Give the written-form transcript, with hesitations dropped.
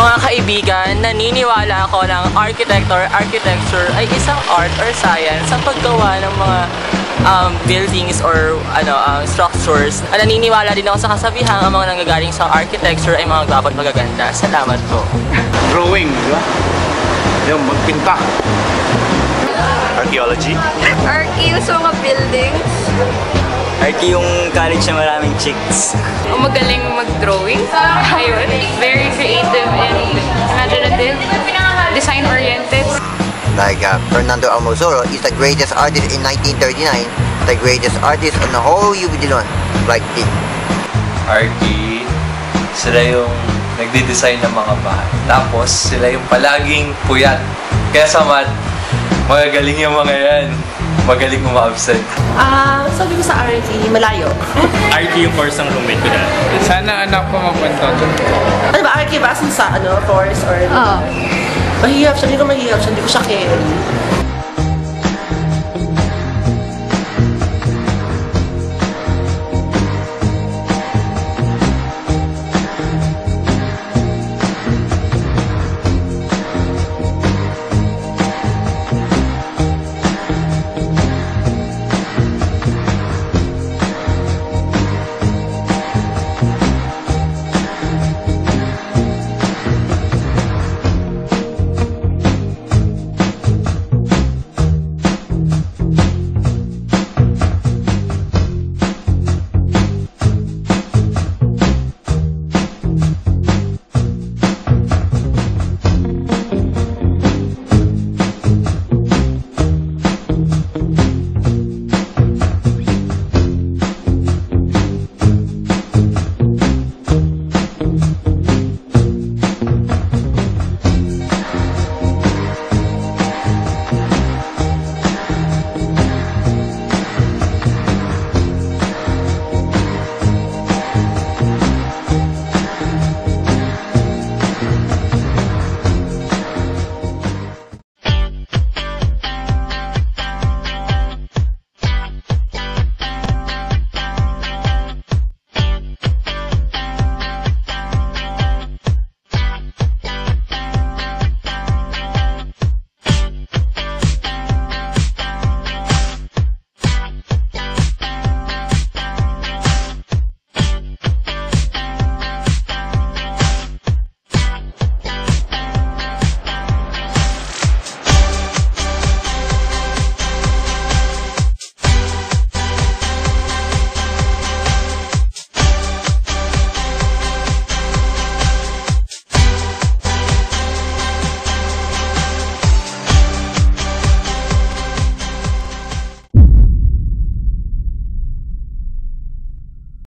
Mga kaibigan, naniniwala ako ng architecture ay isang art or science sa paggawa ng mga buildings or structures. Naniniwala din ako sa kasabihang ang mga nanggagaling sa architecture ay mga dapat magaganda. Salamat po. Drawing, di ba? Yung magpinta. Archaeology. Archae sa mga buildings. Archae yung college na maraming chicks. O magaling mag-drawing. Ayun. Very creative and imaginative. Design-oriented. Like Fernando Almozoro is the greatest artist in 1939, the greatest artist on the whole Ubidilon, like him. Archae, sila yung nagde-design ng mga bahay. Tapos, sila yung palaging puyat. Kaya sa math, magagaling yung mga yan. Magaling umabsent. Sabi ko sa RT, malayo. RT yung course ng roommate ko dati. Sana anak ko mapunta doon. Ano ba, RT ba? Sa forest or... Mahihap siya, hindi ko mahihap siya, hindi ko siya carry.